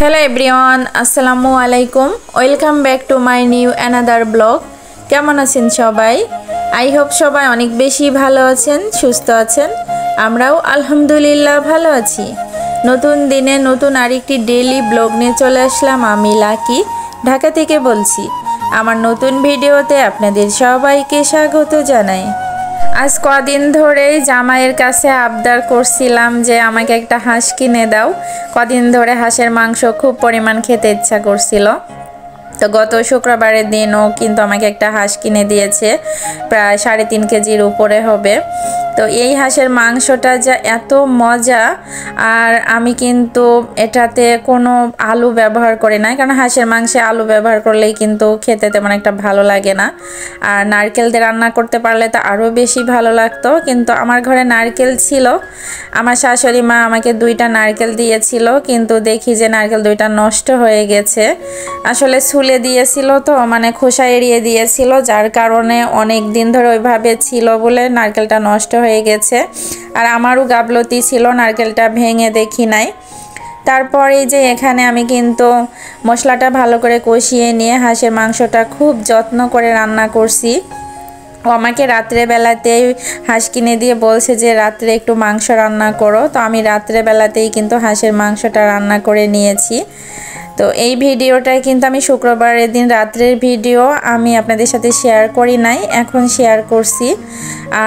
Hello everyone, আসসালামু আলাইকুম। Welcome back to my new another blog. কেমন আছেন সবাই? আই হোপ সবাই অনেক বেশি ভালো আছেন, সুস্থ আছেন। আমরাও আলহামদুলিল্লাহ ভালো আছি। নতুন দিনে নতুন আরেকটি ডেইলি ব্লগ নিয়ে চলে আসলাম। আমি লাকি ঢাকা থেকে বলছি। আমার নতুন ভিডিওতে আপনাদের সবাইকে স্বাগত জানাই। আজ কদিন ধরেই জামাইয়ের কাছে আবদার করছিলাম যে আমাকে একটা হাঁস কিনে দাও। কদিন ধরে হাঁসের মাংস খুব পরিমাণ খেতে ইচ্ছা করছিল। তো গত শুক্রবারের দিনও কিন্তু আমাকে একটা হাঁস কিনে দিয়েছে, প্রায় 3.5 কেজির উপরে হবে। তো এই হাঁসের মাংসটা যা এত মজা, আর আমি কিন্তু এটাতে কোনো আলু ব্যবহার করি না, কারণ হাঁসের মাংসে আলু ব্যবহার করলেই কিন্তু খেতে তেমন একটা ভালো লাগে না। আর নারকেল দিয়ে রান্না করতে পারলে তো আরও বেশি ভালো লাগতো, কিন্তু আমার ঘরে নারকেল ছিল। আমার শাশুড়ি মা আমাকে 2টা নারকেল দিয়েছিল, কিন্তু দেখি যে নারকেল 2টা নষ্ট হয়ে গেছে। আসলে ছুলে দিয়েছিল, তো মানে খোসা এড়িয়ে দিয়েছিল, যার কারণে অনেক দিন ধরে ওইভাবে ছিল বলে নারকেলটা নষ্ট হয়ে গেছে। আর আমারও গাফলতি ছিল, নারকেলটা ভেঙে দেখি নাই। তারপরে যে এখানে আমি কিন্তু মশলাটা ভালো করে কষিয়ে নিয়ে হাঁসের মাংসটা খুব যত্ন করে রান্না করছি। ও আমাকে রাত্রেবেলাতেই হাঁস কিনে দিয়ে বলছে যে রাত্রে একটু মাংস রান্না করো। তো আমি রাত্রেবেলাতেই কিন্তু হাঁসের মাংসটা রান্না করে নিয়েছি। তো এই ভিডিওটাই কিন্তু আমি শুক্রবারের দিন রাত্রের ভিডিও আমি আপনাদের সাথে শেয়ার করি নাই, এখন শেয়ার করছি।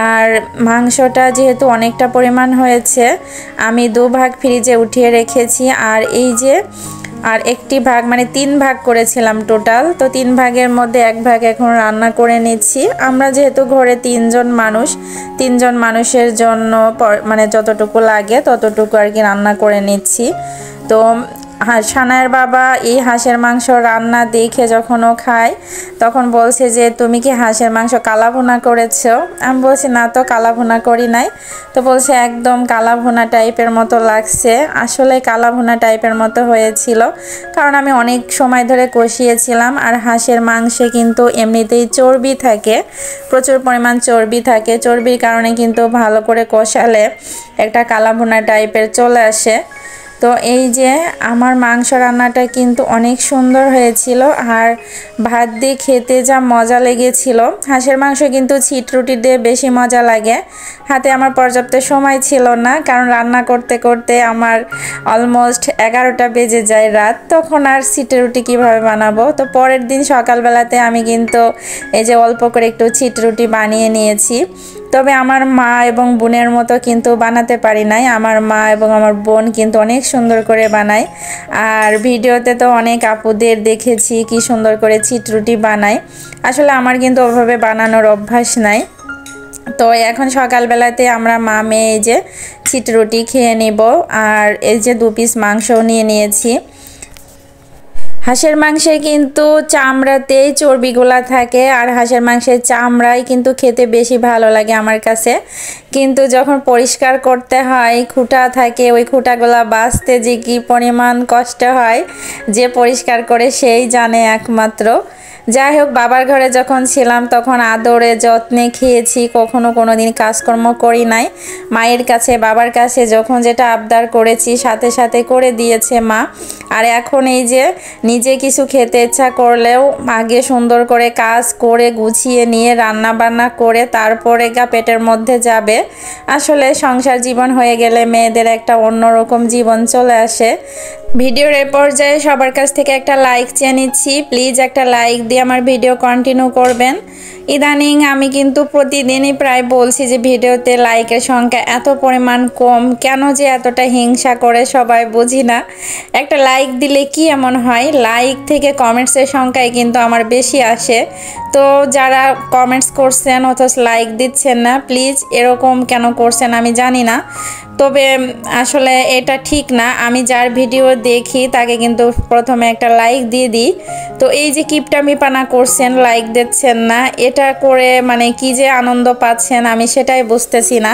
আর মাংসটা যেহেতু অনেকটা পরিমাণ হয়েছে, আমি 2 ভাগ ফ্রিজে উঠিয়ে রেখেছি। আর এই যে আর একটি ভাগ, মানে 3 ভাগ করেছিলাম টোটাল। তো 3 ভাগের মধ্যে 1 ভাগ এখন রান্না করে নিচ্ছি। আমরা যেহেতু ঘরে 3 জন মানুষ, 3 জন মানুষের জন্য মানে যতটুকু লাগে ততটুকু আর কি রান্না করে নিচ্ছি। তো সানায়ের বাবা এই হাঁসের মাংস রান্না দেখে যখন ও খায়, তখন বলছে যে তুমি কি হাঁসের মাংস কালা ভুনা করেছো? আমি বলছি না তো, কালা ভুনা করি নাই। তো বলছে একদম কালা ভুনা টাইপের মতো লাগছে। আসলে কালা ভুনা টাইপের মতো হয়েছিল, কারণ আমি অনেক সময় ধরে কষিয়েছিলাম। আর হাঁসের মাংসে কিন্তু এমনিতেই চর্বি থাকে, প্রচুর পরিমাণ চর্বি থাকে। চর্বির কারণে কিন্তু ভালো করে কষালে একটা কালা ভুনা টাইপের চলে আসে। তো এই যে আমার মাংস রান্নাটা কিন্তু অনেক সুন্দর হয়েছিল, আর ভাত দিয়ে খেতে যা মজা লেগেছিল। হাঁসের মাংস কিন্তু ছিটরুটি দিয়ে বেশি মজা লাগে। হাতে আমার পর্যাপ্ত সময় ছিল না, কারণ রান্না করতে করতে আমার অলমোস্ট 11টা বেজে যায় রাত। তখন আর ছিটরুটি কীভাবে বানাবো? তো পরের দিন সকালবেলাতে আমি কিন্তু এই যে অল্প করে একটু ছিটরুটি বানিয়ে নিয়েছি। তবে আমার মা এবং বোনের মতো কিন্তু বানাতে পারি নাই। আমার মা এবং আমার বোন কিন্তু অনেক সুন্দর করে বানায়। আর ভিডিওতে তো অনেক আপুদের দেখেছি কি সুন্দর করে ছিটরুটি বানায়। আসলে আমার কিন্তু ওভাবে বানানোর অভ্যাস নাই। তো এখন সকালবেলাতে আমরা মা মেয়ে এই যে ছিটরুটি খেয়ে নিব। আর এই যে 2 পিস মাংসও নিয়ে নিয়েছি। হাঁসের মাংসে কিন্তু চামড়াতেই চর্বিগুলা থাকে, আর হাঁসের মাংসের চামড়াই কিন্তু খেতে বেশি ভালো লাগে আমার কাছে। কিন্তু যখন পরিষ্কার করতে হয়, খুঁটা থাকে, ওই খুঁটাগুলা বাছতে যে কী পরিমাণ কষ্ট হয়, যে পরিষ্কার করে সেই জানে একমাত্র। যাই হোক, বাবার ঘরে যখন ছিলাম তখন আদরে যত্নে খেয়েছি, কখনো কোনো দিন কাজকর্ম করি নাই। মায়ের কাছে বাবার কাছে যখন যেটা আবদার করেছি সাথে সাথে করে দিয়েছে মা। আর এখন এই যে নিজে কিছু খেতে ইচ্ছা করলেও আগে সুন্দর করে কাজ করে গুছিয়ে নিয়ে রান্না বান্না করে তারপরে পেটের মধ্যে যাবে। আসলে সংসার জীবন হয়ে গেলে মেয়েদের একটা অন্যরকম জীবন চলে আসে। ভিডিওর এ পর্যায়ে সবার কাছ থেকে একটা লাইক চেয়ে নিচ্ছি। প্লিজ একটা লাইক দিয়ে আমার ভিডিও কন্টিনিউ করবেন। ইদানিং আমি কিন্তু প্রতিদিনই প্রায় বলছি যে ভিডিওতে লাইকের সংখ্যা এত পরিমাণ কম, কেন যে এতটা হিংসা করে সবাই বুঝি না। একটা লাইক দিলে কি এমন হয়, লাইক থেকে কমেন্টসের সংখ্যায় কিন্তু আমার বেশি আসে। তো যারা কমেন্টস করছেন অথচ লাইক দিচ্ছেন না, প্লিজ এরকম কেন করছেন আমি জানি না। তবে আসলে এটা ঠিক না। আমি যার ভিডিও দেখি তাকে কিন্তু প্রথমে একটা লাইক দিয়ে দিই। তো এই যে কিপটামিপানা করছেন, লাইক দিচ্ছেন না, এটা করে মানে কি যে আনন্দ পাচ্ছেন আমি সেটাই বুঝতেছি না।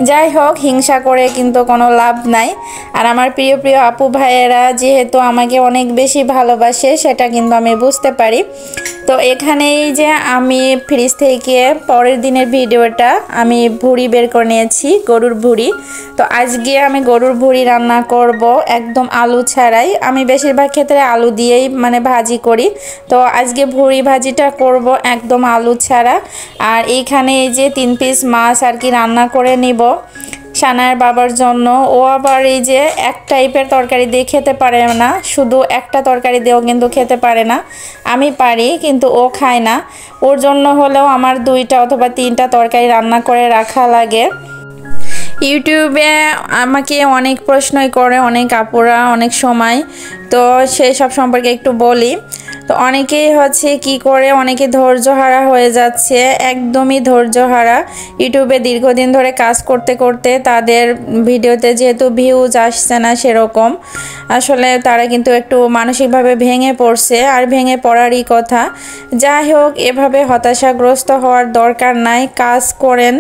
যাই হোক, হিংসা করে কিন্তু কোনো লাভ নাই। আর আমার প্রিয় প্রিয় আপু ভাইয়েরা যেহেতু আমাকে অনেক বেশি ভালোবাসে, সেটা কিন্তু আমি বুঝতে পারি। তো এখানেই যে আমি ফ্রিজ থেকে পরের দিনের ভিডিওটা আমি ভুড়ি বের করে নিয়েছি, গরুর ভুড়ি। তো আজকে আমি গরুর ভুড়ি রান্না করব একদম আলু ছাড়াই। আমি বেশিরভাগ ক্ষেত্রে আলু দিয়েই মানে ভাজি করি, তো আজকে ভুড়ি ভাজিটা করব একদম আলু ছাড়া। আর এইখানে এই যে 3 পিস মাছ আর কি রান্না করে নিব সানার বাবার জন্য। ও আবার এই যে এক টাইপের তরকারি দিয়ে খেতে পারে না, শুধু একটা তরকারি দিয়েও কিন্তু খেতে পারে না। আমি পারি কিন্তু ও খায় না। ওর জন্য হলেও আমার 2টা অথবা 3টা তরকারি রান্না করে রাখা লাগে। ইউটিউবে আমাকে অনেক প্রশ্নই করে অনেক আপুরা অনেক সময়, তো সেই সব সম্পর্কে একটু বলি। তো অনেকেই হচ্ছে কি করে, অনেকে ধৈর্যহারা হয়ে যাচ্ছে, একদমই ধৈর্যহারা। ইউটিউবে দীর্ঘদিন ধরে কাজ করতে করতে তাদের ভিডিওতে যেহেতু ভিউজ আসছে না সেরকম, আসলে তারা কিন্তু একটু মানসিকভাবে ভেঙে পড়ছে, আর ভেঙে পড়ারই কথা। যাই হোক, এভাবে হতাশাগ্রস্ত হওয়ার দরকার নাই। কাজ করেন,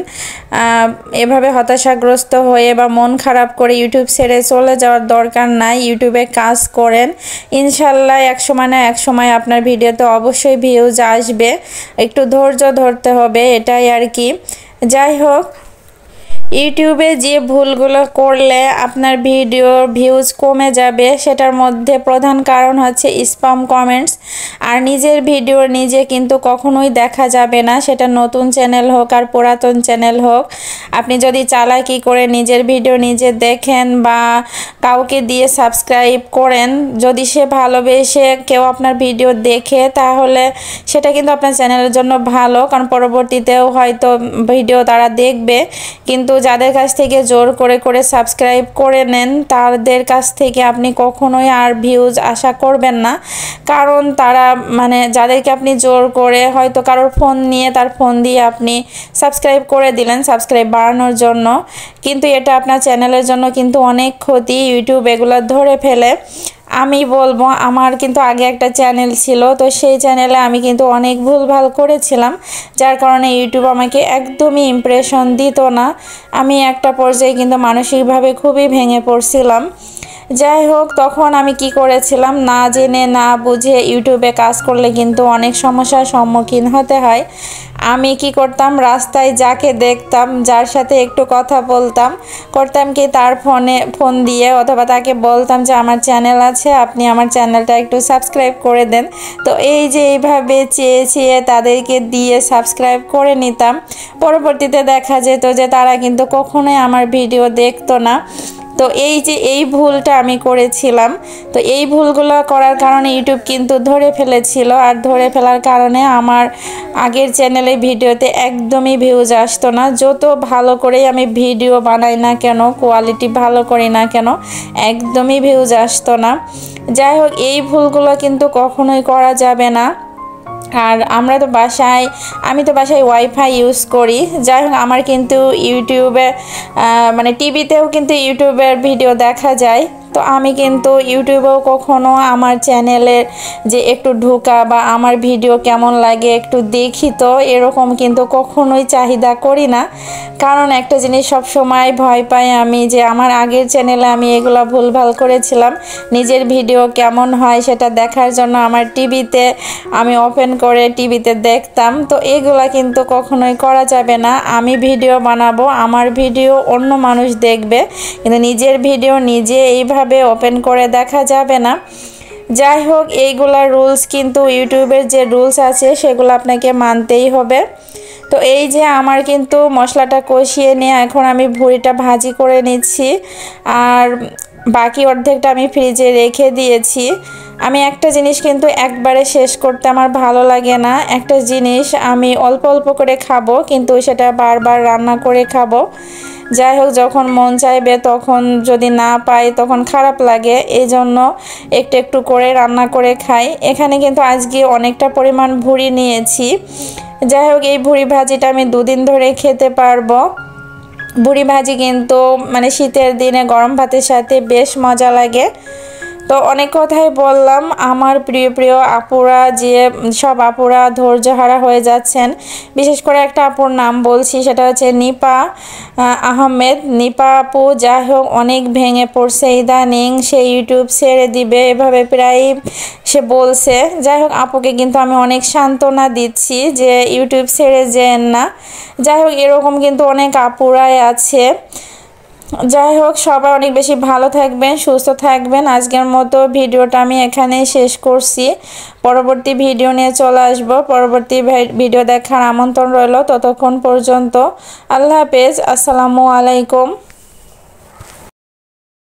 এভাবে হতাশাগ্রস্ত হয়ে বা মন খারাপ করে ইউটিউব ছেড়ে চলে যাওয়ার দরকার নাই। ইউটিউবে কাজ করেন, ইনশাল্লাহ এক সময় না এক সময় আপনার ভিডিওতে অবশ্যই ভিউজ আসবে। একটু ধৈর্য ধরতে হবে, এটাই আর কি। যাই হোক, ইউটিউবে যে ভুলগুলো করলে আপনার ভিডিওর ভিউজ কমে যাবে সেটার মধ্যে প্রধান কারণ হচ্ছে স্প্যাম কমেন্টস। আর নিজের ভিডিও নিজে কিন্তু কখনোই দেখা যাবে না, সেটা নতুন চ্যানেল হোক আর পুরাতন চ্যানেল হোক। আপনি যদি চালাকি করে নিজের ভিডিও নিজে দেখেন বা কাউকে দিয়ে সাবস্ক্রাইব করেন, যদি সে ভালোবেসে কেউ আপনার ভিডিও দেখে, তাহলে সেটা কিন্তু আপনার চ্যানেলের জন্য ভালো, কারণ পরবর্তীতেও হয়তো ভিডিও তারা দেখবে। কিন্তু যাদের কাছ থেকে জোর করে করে সাবস্ক্রাইব করে নেন, তাদের কাছ থেকে আপনি কখনোই আর ভিউজ আশা করবেন না। কারণ তারা মানে যাদেরকে আপনি জোর করে হয়তো কারোর ফোন নিয়ে তার ফোন দিয়ে আপনি সাবস্ক্রাইব করে দিলেন সাবস্ক্রাইব বাড়ানোর জন্য, কিন্তু এটা আপনার চ্যানেলের জন্য কিন্তু অনেক ক্ষতি। ইউটিউব এগুলো ধরে ফেলে। আমি বলবো, আমার কিন্তু আগে একটা চ্যানেল ছিল, তো সেই চ্যানেলে আমি কিন্তু অনেক ভুলভাল করেছিলাম, যার কারণে ইউটিউব আমাকে একদমই ইমপ্রেশন দিত না। আমি একটা পর্যায়ে কিন্তু মানসিকভাবে খুবই ভেঙে পড়ছিলাম। যাই হোক, তখন আমি কি করেছিলাম, না জেনে না বুঝে ইউটিউবে কাজ করলে কিন্তু অনেক সমস্যার সম্মুখীন হতে হয়। আমি কি করতাম, রাস্তায় যাকে দেখতাম, যার সাথে একটু কথা করতাম কি তার ফোন দিয়ে অথবা তাকে বলতাম যে আমার চ্যানেল আছে, আপনি আমার চ্যানেলটা একটু সাবস্ক্রাইব করে দেন। তো এই যে এইভাবে চেয়ে তাদেরকে দিয়ে সাবস্ক্রাইব করে নিতাম। পরবর্তীতে দেখা যেত যে তারা কিন্তু কখনোই আমার ভিডিও দেখতো না। তো এই যে এই ভুলটা আমি করেছিলাম, তো এই ভুলগুলো করার কারণে ইউটিউব কিন্তু ধরে ফেলেছিল, আর ধরে ফেলার কারণে আমার আগের চ্যানেলে ভিডিওতে একদমই ভিউজ আসতো না। যত ভালো করেই আমি ভিডিও বানাই না কেন, কোয়ালিটি ভালো করি না কেন, একদমই ভিউজ আসতো না। যাই হোক, এই ভুলগুলো কিন্তু কখনোই করা যাবে না। আর আমি তো বাসায় ওয়াইফাই ইউজ করি। যাই হোক, আমার কিন্তু ইউটিউবে মানে টিভিতেও কিন্তু ইউটিউবের ভিডিও দেখা যায়। তো আমি কিন্তু ইউটিউবেও কখনো আমার চ্যানেলের যে একটু ঢোকা বা আমার ভিডিও কেমন লাগে একটু দেখি, তো এরকম কিন্তু কখনোই চাহিদা করি না। কারণ একটা জিনিস সব সময় ভয় পাই আমি, যে আমার আগের চ্যানেলে আমি এগুলো ভুলভাল করেছিলাম, নিজের ভিডিও কেমন হয় সেটা দেখার জন্য আমার টিভিতে আমি ওপেন করে টিভিতে দেখতাম। তো এগুলা কিন্তু কখনোই করা যাবে না। আমি ভিডিও বানাবো, আমার ভিডিও অন্য মানুষ দেখবে, কিন্তু নিজের ভিডিও নিজে এইভাবে ওপেন করে দেখা যাবে না। যাই হোক, এইগুলা রুলস কিন্তু ইউটিউবের যে রুলস আছে সেগুলো আপনাকে মানতেই হবে। তো এই যে আমার কিন্তু মশলাটা কষিয়ে নিয়ে এখন আমি ভুঁড়িটা ভাজি করে নিচ্ছি, আর বাকি অর্ধেকটা আমি ফ্রিজে রেখে দিয়েছি। আমি একটা জিনিস কিন্তু একবারে শেষ করতে আমার ভালো লাগে না। একটা জিনিস আমি অল্প অল্প করে খাবো, কিন্তু সেটা বারবার রান্না করে খাবো। যাই হোক, যখন মন চাইবে তখন যদি না পাই তখন খারাপ লাগে, এই জন্য একটু একটু করে রান্না করে খাই। এখানে কিন্তু আজকে অনেকটা পরিমাণ ভুঁড়ি নিয়েছি। যাই হোক, এই ভুঁড়ি ভাজিটা আমি 2 দিন ধরে খেতে পারবো। ভুঁড়ি ভাজি কিন্তু মানে শীতের দিনে গরম ভাতের সাথে বেশ মজা লাগে। তো অনেক কথাই বললাম। আমার প্রিয় প্রিয় আপুরা, যে সব আপুরা ধৈর্যহারা হয়ে যাচ্ছেন, বিশেষ করে একটা আপুর নাম বলছি, সেটা হচ্ছে নিপা আহমেদ। নিপা আপু যাই হোক অনেক ভেঙে পড়ছে ইদানিং, সে ইউটিউব ছেড়ে দিবে এভাবে প্রায় সে বলছে। যাই হোক আপুকে কিন্তু আমি অনেক সান্ত্বনা দিচ্ছি যে ইউটিউব ছেড়ে যেন না। যাই হোক এরকম কিন্তু অনেক আপুরাই আছে। যাই হোক সবাই অনেক বেশি ভালো থাকবেন, সুস্থ থাকবেন। আজকের মতো ভিডিওটা আমি এখানেই শেষ করছি। পরবর্তী ভিডিও নিয়ে চলে আসব। পরবর্তী ভিডিও দেখার আমন্ত্রণ রইল। ততক্ষণ পর্যন্ত আল্লাহ হাফেজ, আসসালামু আলাইকুম।